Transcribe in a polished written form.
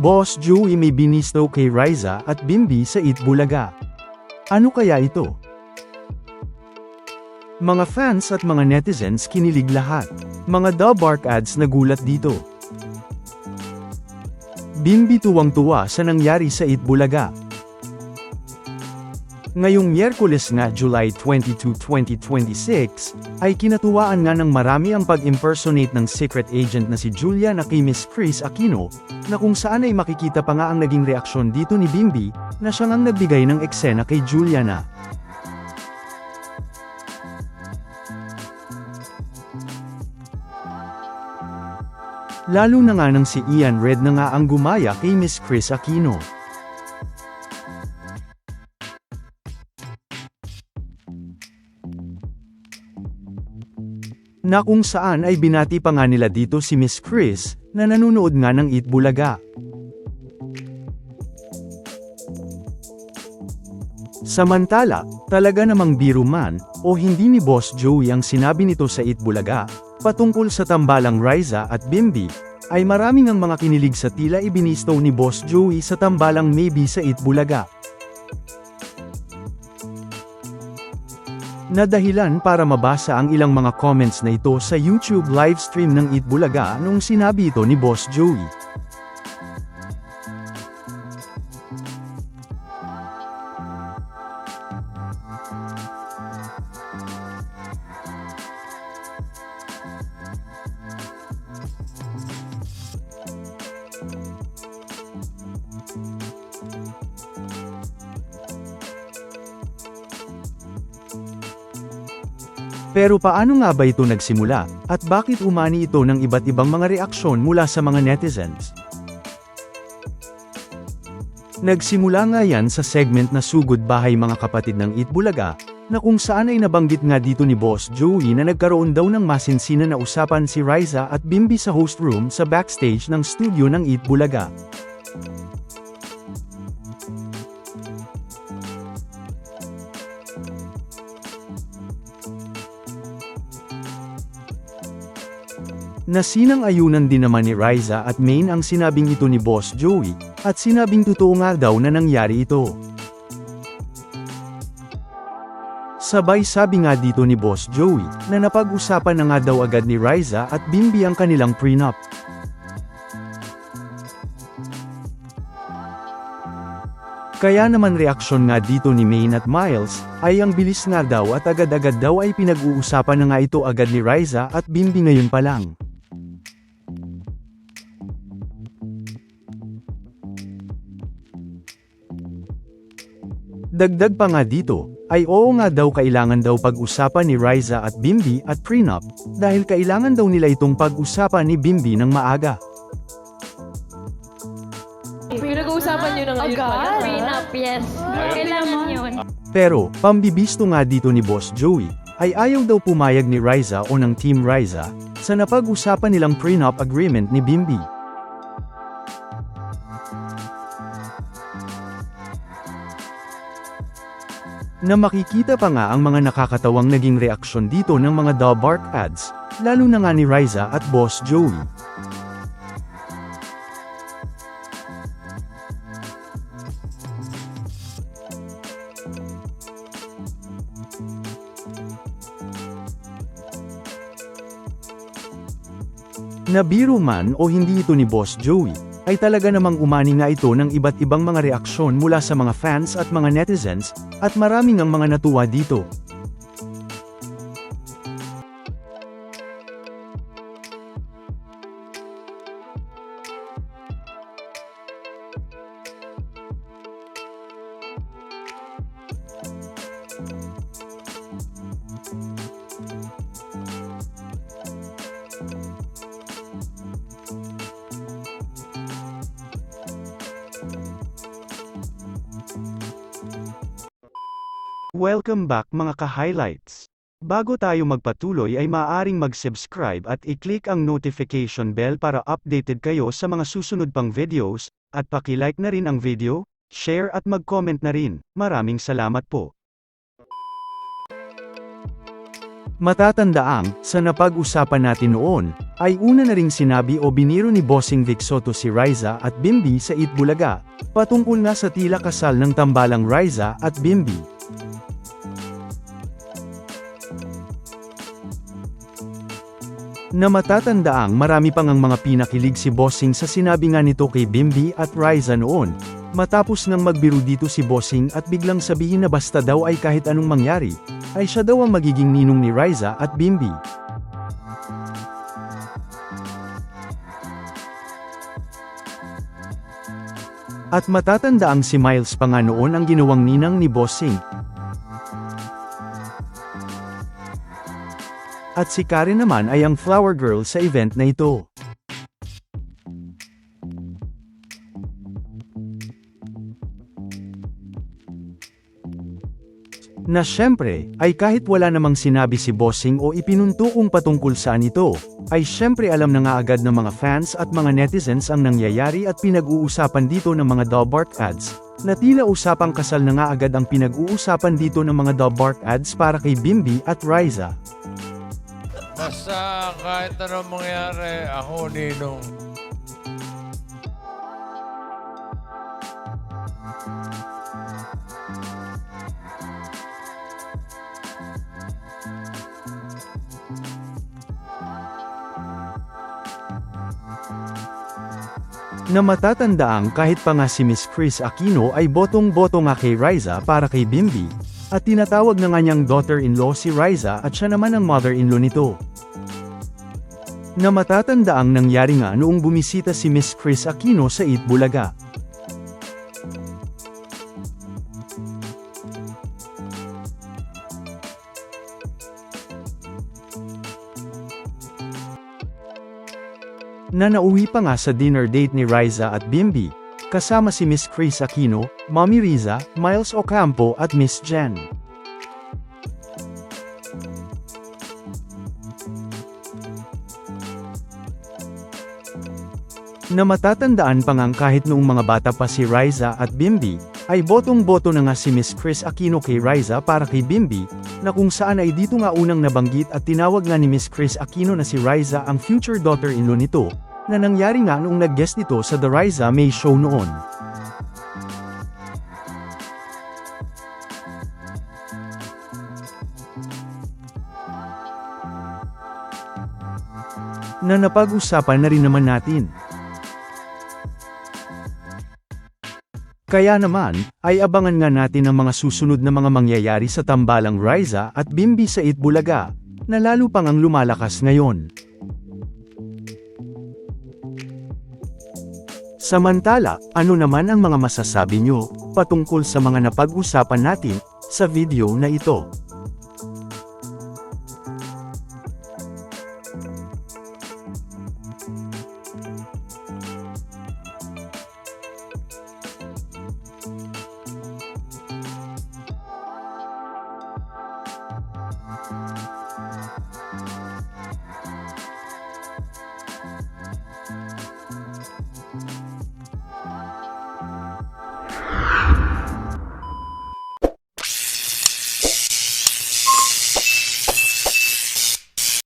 Boss Joey may binisto kay Riza at Bimbi sa Eat Bulaga. Ano kaya ito? Mga fans at mga netizens kinilig lahat. Mga Dabark ads nagulat dito. Bimbi tuwang-tuwa sa nangyari sa Eat Bulaga. Ngayong Miyerkules nga July 22, 2026, ay kinatuwaan nga ng marami ang pag-impersonate ng secret agent na si Julia na kay Miss Kris Aquino, na kung saan ay makikita pa nga ang naging reaksyon dito ni Bimbi, na siya ngang nagbigay ng eksena kay Julia na. Lalo na nga nang si Ian Red na nga ang gumaya kay Miss Kris Aquino. Na kung saan ay binati pa nga nila dito si Miss Kris, na nanunood nga ng Eat Bulaga. Samantala, talaga namang biro man, o hindi ni Boss Joey ang sinabi nito sa Eat Bulaga, patungkol sa tambalang Riza at Bimbi, ay maraming ang mga kinilig sa tila ibinisto ni Boss Joey sa tambalang maybe sa Eat Bulaga. Na dahilan para mabasa ang ilang mga comments na ito sa YouTube livestream ng Eat Bulaga nung sinabi ito ni Boss Joey. Pero paano nga ba ito nagsimula, at bakit umani ito ng iba't ibang mga reaksyon mula sa mga netizens? Nagsimula nga yan sa segment na Sugod Bahay Mga Kapatid ng Eat Bulaga, na kung saan ay nabanggit nga dito ni Boss Joey na nagkaroon daw ng masinsinan na usapan si Riza at Bimbi sa host room sa backstage ng studio ng Eat Bulaga. Nasinang-ayunan din naman ni Riza at Maine ang sinabing ito ni Boss Joey, at sinabing totoo nga daw na nangyari ito. Sabay sabi nga dito ni Boss Joey, na napag-usapan na nga daw agad ni Riza at Bimbi ang kanilang prenup. Kaya naman reaksyon nga dito ni Maine at Miles, ay ang bilis nga daw at agad-agad daw ay pinag-uusapan na nga ito agad ni Riza at Bimbi ngayon pa lang. Dagdag pa nga dito, ay oo nga daw kailangan daw pag-usapan ni Riza at Bimbi at prenup, dahil kailangan daw nila itong pag-usapan ni Bimbi ng maaga. Pinag-uusapan nyo na ngayon pala. Prenup, yes. Kailangan yun. Pero, pambibisto nga dito ni Boss Joey, ay ayaw daw pumayag ni Riza o ng Team Riza, sa napag-usapan nilang prenup agreement ni Bimbi. Na makikita pa nga ang mga nakakatawang naging reaksyon dito ng mga Dabark ads, lalo na nga ni Riza at Boss Joey. Na biro man o hindi ito ni Boss Joey, ay talaga namang umani nga ito ng iba't ibang mga reaksyon mula sa mga fans at mga netizens, at maraming ang mga natuwa dito. Welcome back mga ka-highlights! Bago tayo magpatuloy ay maaaring mag-subscribe at i-click ang notification bell para updated kayo sa mga susunod pang videos, at paki-like na rin ang video, share at mag-comment na rin. Maraming salamat po! Matatandaang, sa napag-usapan natin noon, ay una na ring sinabi o biniro ni Bossing Vic Soto si Riza at Bimbi sa Itbulaga, patungkol nga sa tila kasal ng tambalang Riza at Bimbi. Na matatandaang marami pang ang mga pinakilig si Bossing sa sinabi nga nito kay Bimbi at Riza noon, matapos nang magbiro dito si Bossing at biglang sabihin na basta daw ay kahit anong mangyari, ay siya daw ang magiging ninong ni Riza at Bimbi. At matatandaang si Miles pa nga noon ang ginawang ninang ni Bossing. At si Karen naman ay ang flower girl sa event na ito. Na syempre, ay kahit wala namang sinabi si Bossing o ipinunto kung patungkol saan ito, ay syempre alam na nga agad ng mga fans at mga netizens ang nangyayari at pinag-uusapan dito ng mga Dalbark ads, na tila usapang kasal na nga agad ang pinag-uusapan dito ng mga Dalbark ads para kay Bimbi at Riza. Basta kahit anong mangyari, ako ninong. Na matatandaang kahit pa nga si Miss Chris Aquino ay botong-boto nga kay Riza para kay Bimbi, at tinatawag na nga niyang daughter-in-law si Riza at siya naman ang mother-in-law nito. Na matatandaang nangyari nga noong bumisita si Miss Chris Aquino sa Itbulaga. Na nauwi pa nga sa dinner date ni Riza at Bimbi, kasama si Miss Chris Aquino, Mommy Riza, Miles Ocampo at Miss Jen. Na matatandaan pa ngang kahit noong mga bata pa si Riza at Bimbi, ay botong-boto na nga si Miss Chris Aquino kay Riza para kay Bimbi, na kung saan ay dito nga unang nabanggit at tinawag nga ni Miss Chris Aquino na si Riza ang future daughter-in-law nito, na nangyari nga noong nag-guest ito sa The Riza May Show noon. Na napag-usapan na rin naman natin. Kaya naman, ay abangan nga natin ang mga susunod na mga mangyayari sa tambalang Riza at Bimbi sa Itbulaga, na lalo pang ang lumalakas ngayon. Samantala, ano naman ang mga masasabi nyo patungkol sa mga napag-usapan natin sa video na ito?